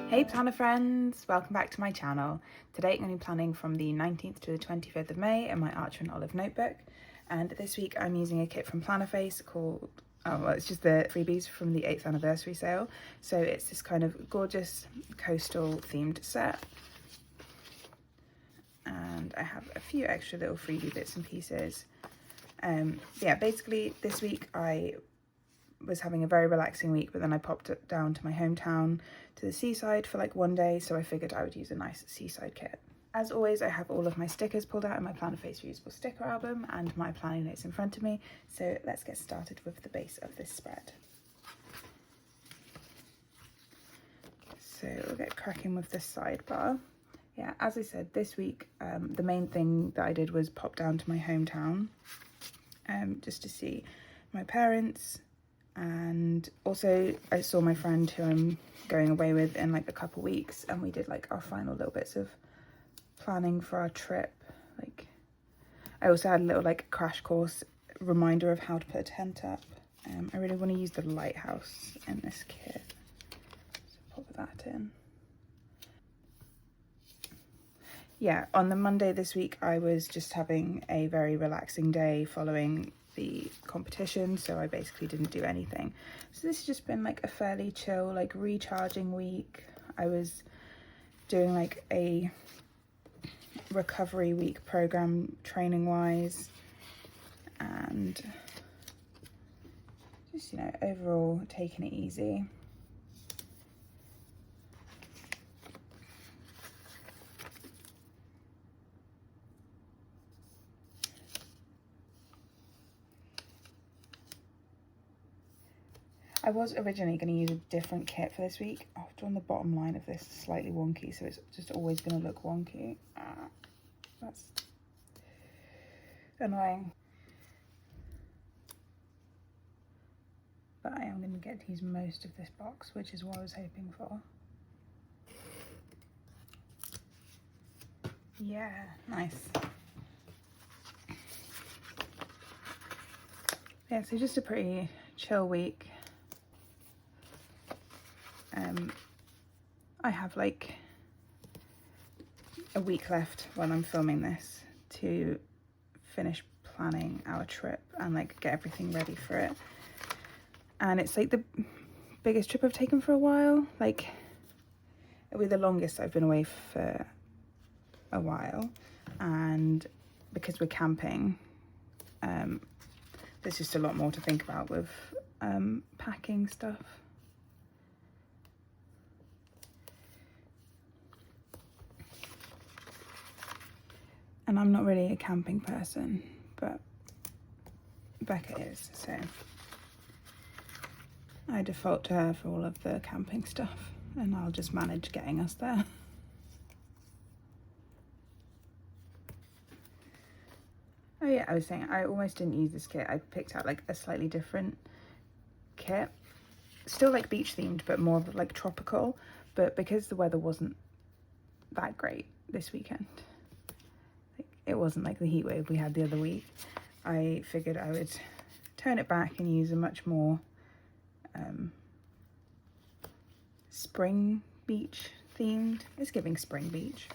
Hey planner friends, welcome back to my channel. Today I'm going to be planning from the 19th to the 25th of May in my Archer and Olive notebook, and this week I'm using a kit from Plannerface called, it's just the freebies from the 8th anniversary sale. So it's this kind of gorgeous coastal themed set, and I have a few extra little freebie bits and pieces. Yeah, basically this week I was having a very relaxing week, but then I popped it down to my hometown to the seaside for like one day, so I figured I would use a nice seaside kit. As always, I have all of my stickers pulled out in my Plannerface reusable sticker album and my planning notes in front of me, so let's get started with the base of this spread. So we'll get cracking with the sidebar. Yeah, as I said, this week the main thing that I did was pop down to my hometown just to see my parents. And also I saw my friend who I'm going away with in like a couple weeks, and we did like our final little bits of planning for our trip. Like I also had a little like crash course reminder of how to put a tent up. I really want to use the lighthouse in this kit, so pop that in. Yeah, on the Monday this week I was just having a very relaxing day following the competition, so I basically didn't do anything. So this has just been like a fairly chill, like recharging week. I was doing like a recovery week program training wise, and just, you know, overall taking it easy. I was originally going to use a different kit for this week. I've drawn the bottom line of this slightly wonky, so it's just always going to look wonky. That's annoying. But I am going to get to use most of this box, which is what I was hoping for. Yeah, nice. Yeah, so just a pretty chill week. I have like a week left when I'm filming this to finish planning our trip and like get everything ready for it. And it's like the biggest trip I've taken for a while. Like it'll be the longest I've been away for a while, and because we're camping, there's just a lot more to think about with packing stuff. And I'm not really a camping person, but Becca is, so I default to her for all of the camping stuff, and I'll just manage getting us there. Oh yeah, I was saying I almost didn't use this kit. I picked out like a slightly different kit, still like beach themed, but more of like tropical. But because the weather wasn't that great this weekend, it wasn't like the heat wave we had the other week, I figured I would turn it back and use a much more spring beach themed. It's giving spring beach,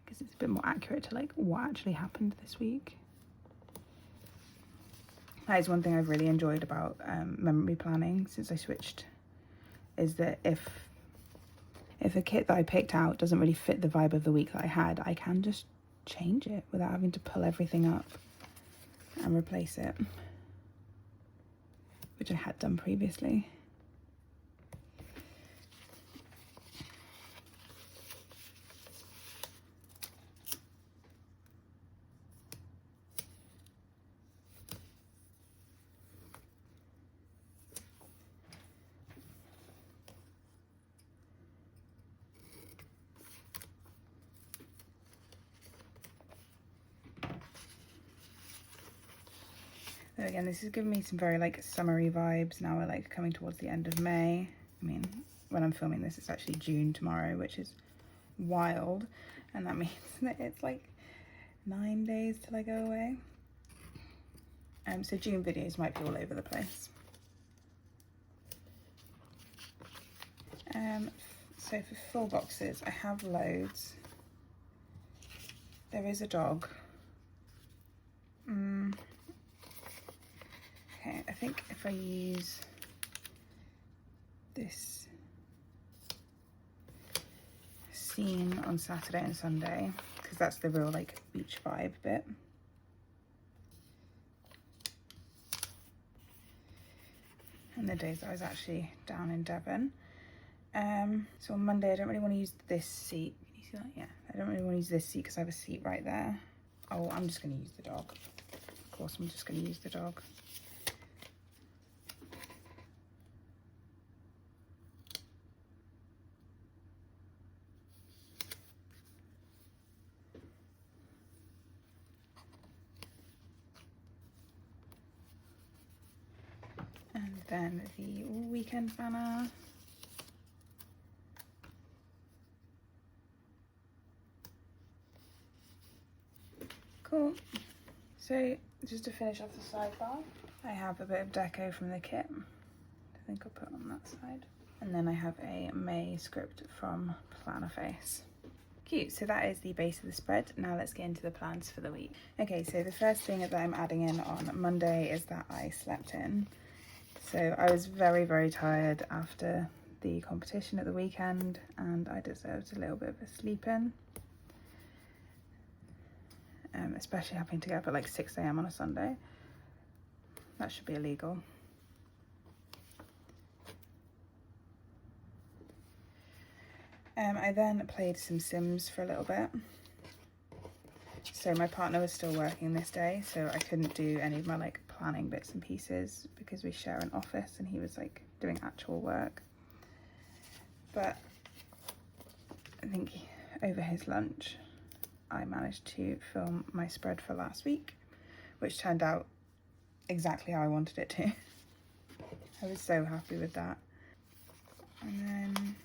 because it's a bit more accurate to like what actually happened this week. That is one thing I've really enjoyed about memory planning since I switched, is that if a kit that I picked out doesn't really fit the vibe of the week that I had, I can just change it without having to pull everything up and replace it, which I had done previously. So again, this is giving me some very like summery vibes. Now we're like coming towards the end of May. I mean, when I'm filming this, it's actually June tomorrow, which is wild. And that means that it's like 9 days till I go away. So June videos might be all over the place. So for full boxes, I have loads. There is a dog. Okay, I think if I use this scene on Saturday and Sunday, because that's the real like beach vibe bit. And the days I was actually down in Devon. So on Monday I don't really want to use this seat. Can you see that? Yeah, I don't really want to use this seat because I have a seat right there. Oh, I'm just going to use the dog. Of course I'm just going to use the dog. And then the weekend banner. Cool. So just to finish off the sidebar, I have a bit of deco from the kit. I think I'll put on that side. And then I have a May script from Plannerface. Cute, so that is the base of the spread. Now let's get into the plans for the week. Okay, so the first thing that I'm adding in on Monday is that I slept in. So I was very, very tired after the competition at the weekend and I deserved a little bit of a sleep in. Especially having to get up at like 6 AM on a Sunday. That should be illegal. I then played some Sims for a little bit. So my partner was still working this day, so I couldn't do any of my like planning bits and pieces because we share an office and he was like doing actual work. But I think over his lunch I managed to film my spread for last week, which turned out exactly how I wanted it to. I was so happy with that. And then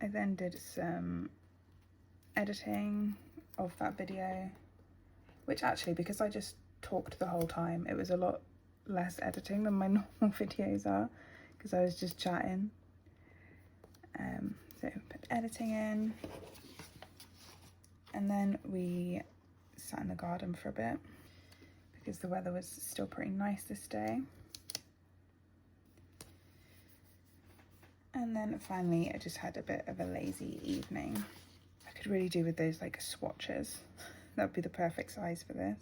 I did some editing of that video, which actually, because I just talked the whole time, it was a lot less editing than my normal videos are, because I was just chatting. So put editing in, and then we sat in the garden for a bit because the weather was still pretty nice this day. And then finally I just had a bit of a lazy evening. I could really do with those like swatches. That would be the perfect size for this.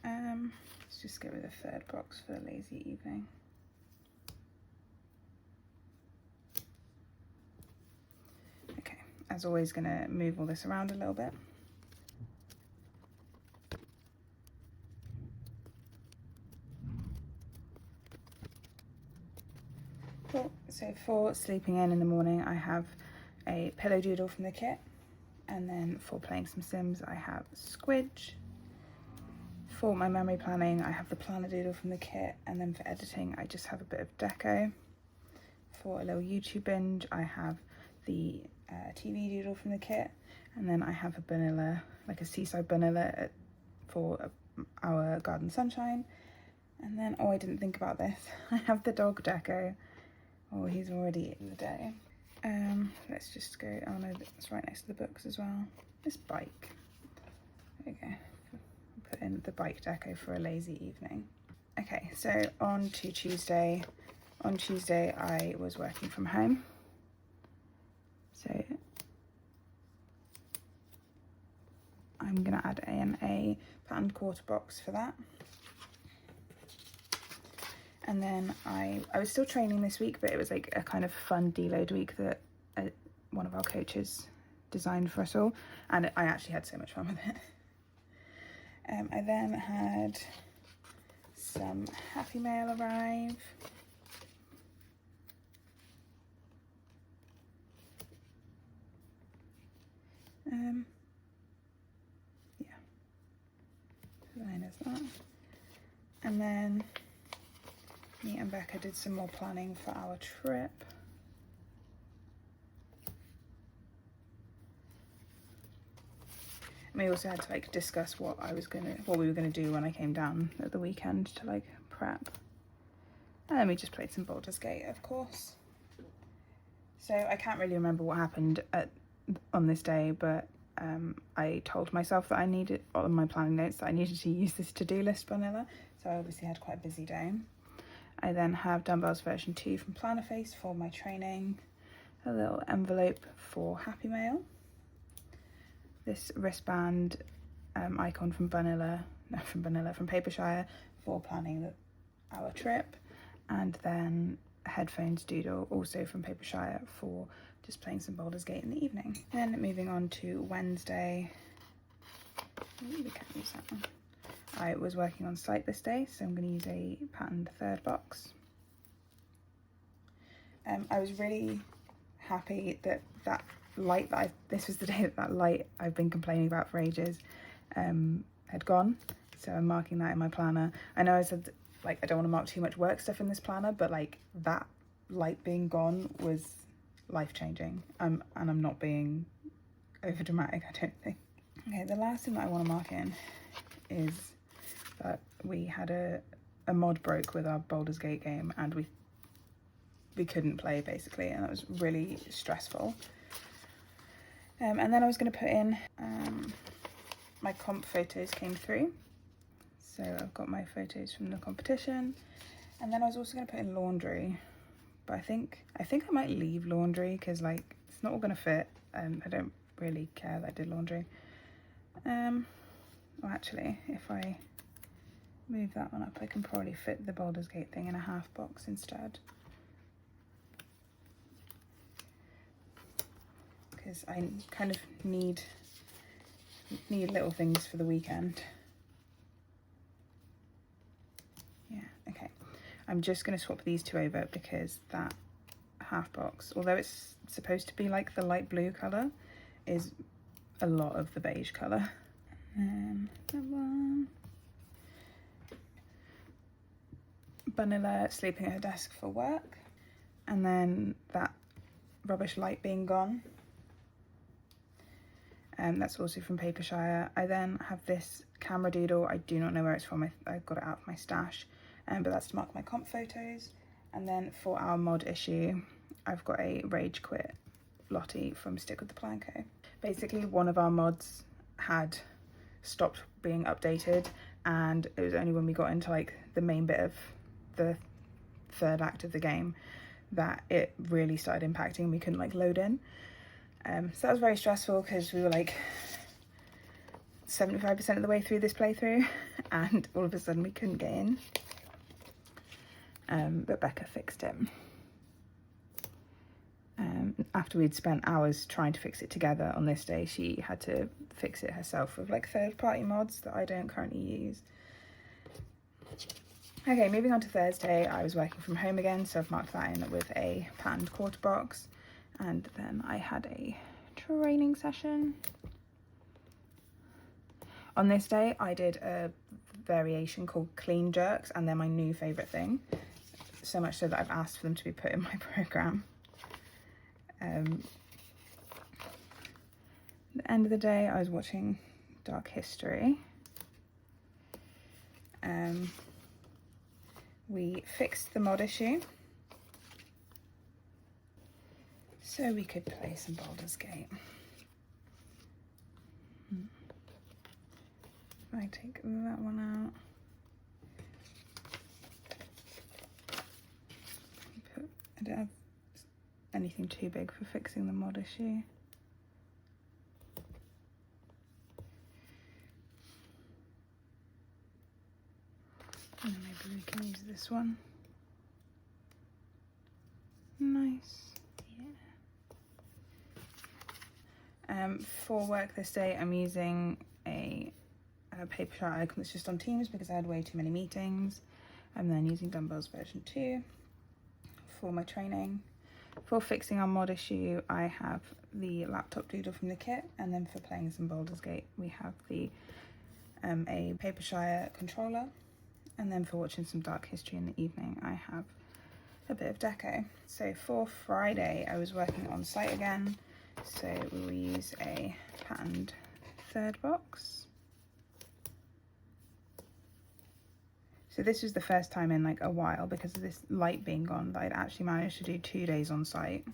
Let's just go with a third box for a lazy evening. Okay, as always, gonna move all this around a little bit. Cool. So for sleeping in the morning, I have a pillow doodle from the kit, and then for playing some Sims, I have Squidge. For my memory planning, I have the planner doodle from the kit, and then for editing, I just have a bit of deco. For a little YouTube binge, I have the TV doodle from the kit, and then I have a vanilla, like a seaside vanilla for our garden sunshine. And then, oh, I didn't think about this. I have the dog deco. Oh, he's already in the day. Let's just go, oh no, it's right next to the books as well. This bike. There we go. Put in the bike deco for a lazy evening. Okay, so on to Tuesday. On Tuesday, I was working from home. So I'm gonna add in a patterned quarter box for that. And then I was still training this week, but it was like a kind of fun deload week that one of our coaches designed for us all. And I actually had so much fun with it. I then had some Happy Mail arrive. Yeah. So then there's that. And then me and Becca did some more planning for our trip. And we also had to like discuss what we were gonna do when I came down at the weekend to like prep. And then we just played some Baldur's Gate, of course. So I can't really remember what happened on this day, but I told myself that I needed, on my planning notes, that I needed to use this to-do list vanilla. So I obviously had quite a busy day. I then have Dumbbells version 2 from Plannerface for my training. A little envelope for Happy Mail. This wristband icon from Papershire for planning our trip. And then a headphones doodle also from Papershire for just playing some Baldur's Gate in the evening. Then moving on to Wednesday. We can't use that one. I was working on site this day, so I'm going to use a patterned third box. I was really happy that light that this was the day that light I've been complaining about for ages had gone. So I'm marking that in my planner. I know I said, like, I don't want to mark too much work stuff in this planner, but like that light being gone was life-changing. And I'm not being over dramatic, I don't think. Okay, the last thing that I want to mark in is that we had a mod broke with our Baldur's Gate game, and we couldn't play basically, and that was really stressful. And then I was going to put in my comp photos came through. So I've got my photos from the competition, and then I was also going to put in laundry, but I think I might leave laundry because like it's not all going to fit, and I don't really care that I did laundry. Well, actually, if I move that one up, I can probably fit the Baldur's Gate thing in a half box instead, because I kind of need little things for the weekend. Yeah, okay. I'm just going to swap these two over because that half box, although it's supposed to be like the light blue colour, is a lot of the beige colour. That one. Vanilla sleeping at her desk for work. And then that rubbish light being gone. That's also from Papershire. I then have this camera doodle. I do not know where it's from. I got it out of my stash. But that's to mark my comp photos. And then for our mod issue, I've got a Rage Quit Lottie from Stick with the Plan Co. Basically, one of our mods had stopped being updated, and it was only when we got into like the main bit of the third act of the game that it really started impacting and we couldn't like load in. So that was very stressful because we were like 75% of the way through this playthrough and all of a sudden we couldn't get in. But Becca fixed it. After we'd spent hours trying to fix it together on this day, she had to fix it herself with like third-party mods that I don't currently use. Okay, moving on to Thursday, I was working from home again, so I've marked that in with a patterned quarter box. And then I had a training session. On this day, I did a variation called clean jerks, and they're my new favourite thing. So much so that I've asked for them to be put in my programme. The end of the day, I was watching Dark History. We fixed the mod issue so we could play some Baldur's Gate. If I take that one out, I don't have anything too big for fixing the mod issue. And then maybe we can use this one. Nice. Yeah. For work this day, I'm using a Papershire icon that's just on Teams because I had way too many meetings. I'm then using Dumbbells version 2 for my training. For fixing our mod issue, I have the laptop doodle from the kit, and then for playing some Baldur's Gate, we have the a Papershire controller. And then for watching some Dark History in the evening, I have a bit of deco. So for Friday, I was working on site again. So we will use a patterned third box. So this was the first time in like a while, because of this light being gone, that I'd actually managed to do 2 days on site,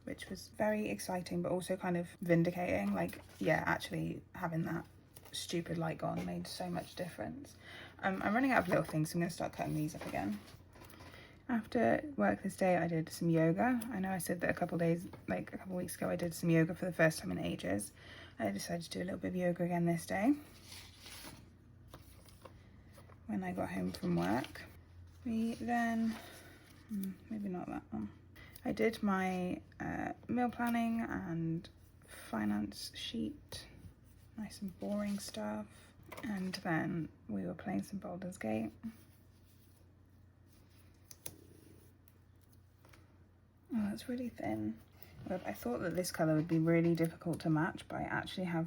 which was very exciting, but also kind of vindicating. Like, yeah, actually having that stupid light gone made so much difference. I'm running out of little things, so I'm going to start cutting these up again. After work this day, I did some yoga. I know I said that a couple weeks ago I did some yoga for the first time in ages. I decided to do a little bit of yoga again this day when I got home from work. We then, maybe not that one. I did my meal planning and finance sheet, nice and boring stuff. And then we were playing some Baldur's Gate. Oh, that's really thin. But I thought that this colour would be really difficult to match, but I actually have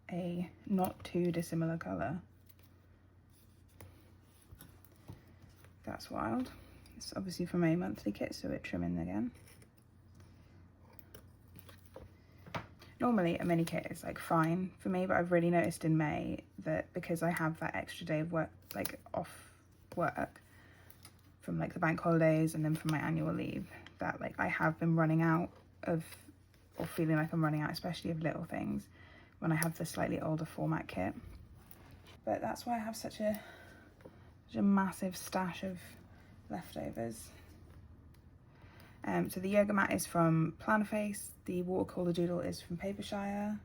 a not too dissimilar colour. That's wild. It's obviously from a monthly kit, so it's trimming again. Normally a mini kit is like fine for me, but I've really noticed in May that because I have that extra day of work, like off work from like the bank holidays and then from my annual leave, that like I have been running out of, or feeling like I'm running out, especially of little things, when I have the slightly older format kit. But that's why I have such a massive stash of leftovers. So the yoga mat is from Plannerface, the watercolour doodle is from Papershire,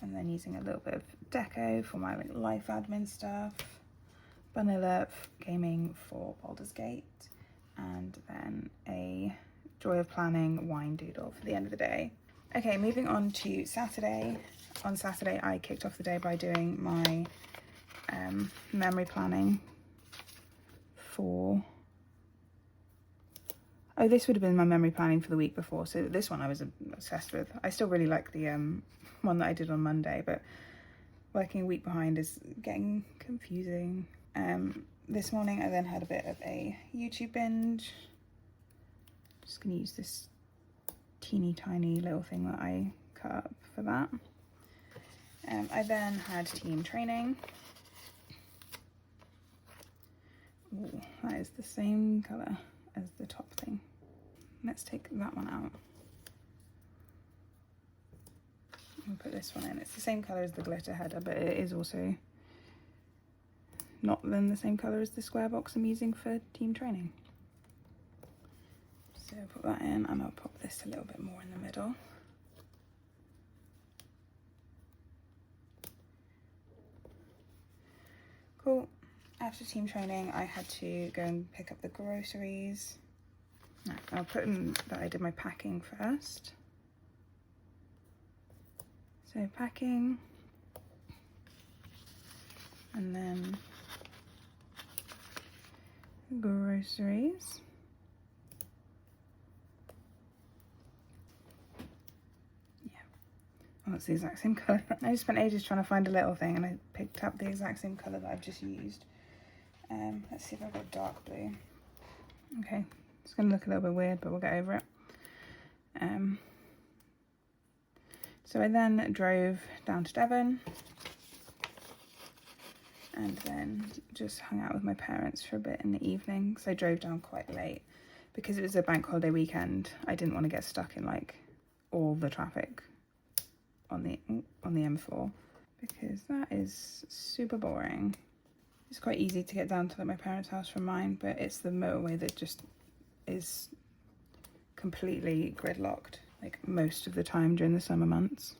and then using a little bit of deco for my like life admin stuff, vanilla gaming for Baldur's Gate, and then a Joy of Planning wine doodle for the end of the day. Okay, moving on to Saturday. On Saturday I kicked off the day by doing my memory planning for, oh, this would have been my memory planning for the week before, so this one I was obsessed with. I still really like the one that I did on Monday, but working a week behind is getting confusing. This morning I then had a bit of a YouTube binge. Just gonna use this teeny tiny little thing that I cut up for that. I then had team training. Ooh, that is the same colour as the top thing. Let's take that one out. I'll put this one in. It's the same colour as the glitter header, but it is also not then the same colour as the square box I'm using for team training. So I'll put that in, and I'll pop this a little bit more in the middle. Cool. After team training, I had to go and pick up the groceries. No, I'll put in that I did my packing first. So packing, and then groceries. Yeah, oh, it's the exact same colour. I just spent ages trying to find a little thing, and I picked up the exact same colour that I've just used. Let's see if I've got dark blue. Okay, it's going to look a little bit weird, but we'll get over it. So I then drove down to Devon, and then just hung out with my parents for a bit in the evening, because I drove down quite late. Because it was a bank holiday weekend, I didn't want to get stuck in like all the traffic on the M4, because that is super boring. It's quite easy to get down to like my parents' house from mine, but it's the motorway that just is completely gridlocked, like most of the time during the summer months.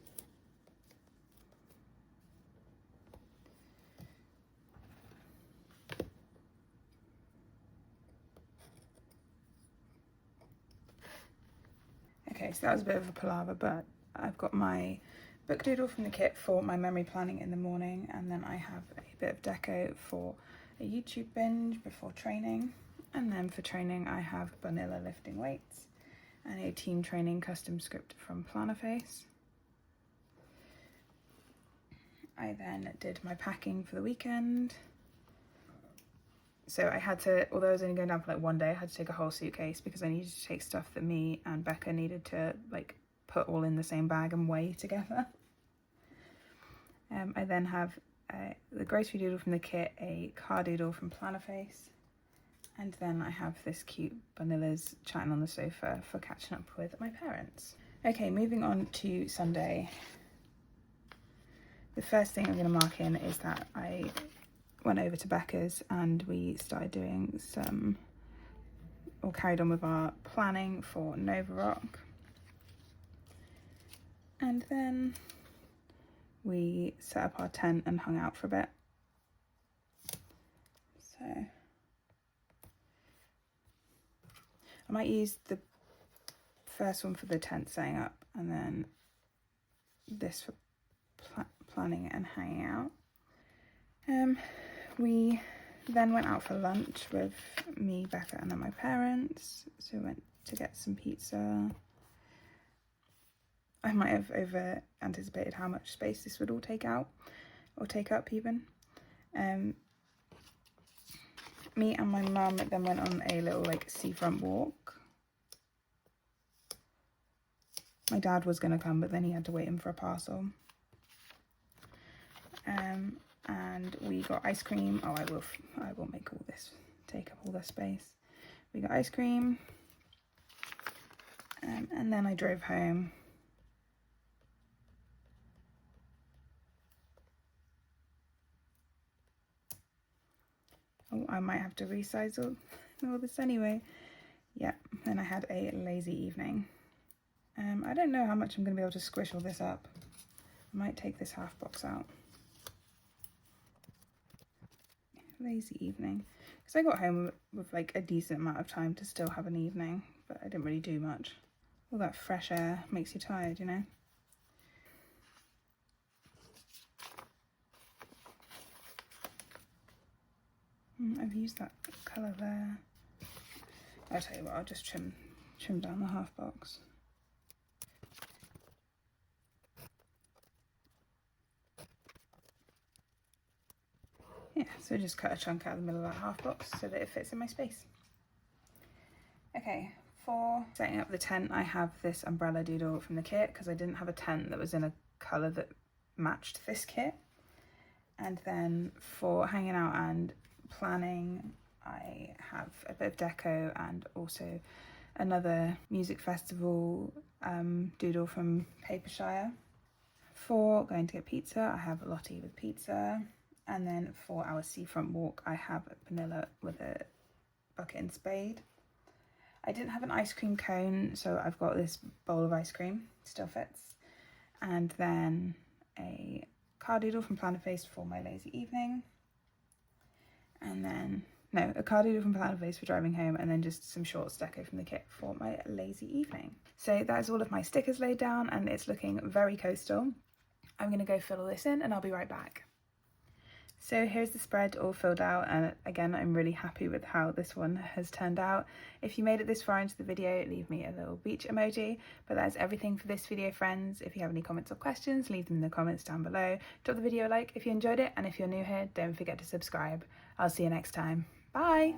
Okay, so that was a bit of a palaver, but I've got my book doodle from the kit for my memory planning in the morning, and then I have a bit of deco for a YouTube binge before training, and then for training I have vanilla lifting weights and a team training custom script from Plannerface. I then did my packing for the weekend. So I had to, although I was only going down for like one day, I had to take a whole suitcase because I needed to take stuff that me and Becca needed to like put all in the same bag and weigh together. I then have the grocery doodle from the kit, a car doodle from Plannerface, and then I have this cute Banilla's chatting on the sofa for catching up with my parents. Okay, moving on to Sunday. The first thing I'm going to mark in is that I went over to Becca's and we started doing some, or carried on with our planning for Nova Rock. And then we set up our tent and hung out for a bit. So I might use the first one for the tent setting up and then this for planning and hanging out. We then went out for lunch with me, Becca, and then my parents. So we went to get some pizza. I might have over anticipated how much space this would all take out, or take up even. Me and my mum then went on a little like seafront walk. My dad was going to come, but then he had to wait in for a parcel. And we got ice cream. Oh, I will make all this take up all the space. We got ice cream, and then I drove home. Oh, I might have to resize all this anyway. Yeah, then I had a lazy evening. I don't know how much I'm going to be able to squish all this up. I might take this half box out. Lazy evening, because I got home with like a decent amount of time to still have an evening, but I didn't really do much. All that fresh air makes you tired, you know. I've used that colour there. I'll tell you what, I'll just trim down the half box. Yeah, so just cut a chunk out of the middle of that half box so that it fits in my space. Okay, for setting up the tent, I have this umbrella doodle from the kit because I didn't have a tent that was in a colour that matched this kit. And then for hanging out and planning, I have a bit of deco and also another music festival doodle from Papershire. For going to get pizza, I have Lottie with pizza. And then for our seafront walk, I have Vanilla with a bucket and spade. I didn't have an ice cream cone, so I've got this bowl of ice cream, still fits. And then a car doodle from Plannerface for my lazy evening. And then, no, a car doodle from Plannerface for driving home, and then just some shorts deco from the kit for my lazy evening. So that is all of my stickers laid down, and it's looking very coastal. I'm going to go fill all this in, and I'll be right back. So here's the spread all filled out, and again, I'm really happy with how this one has turned out. If you made it this far into the video, leave me a little beach emoji. But that's everything for this video, friends. If you have any comments or questions, leave them in the comments down below. Drop the video a like if you enjoyed it, and if you're new here, don't forget to subscribe. I'll see you next time. Bye!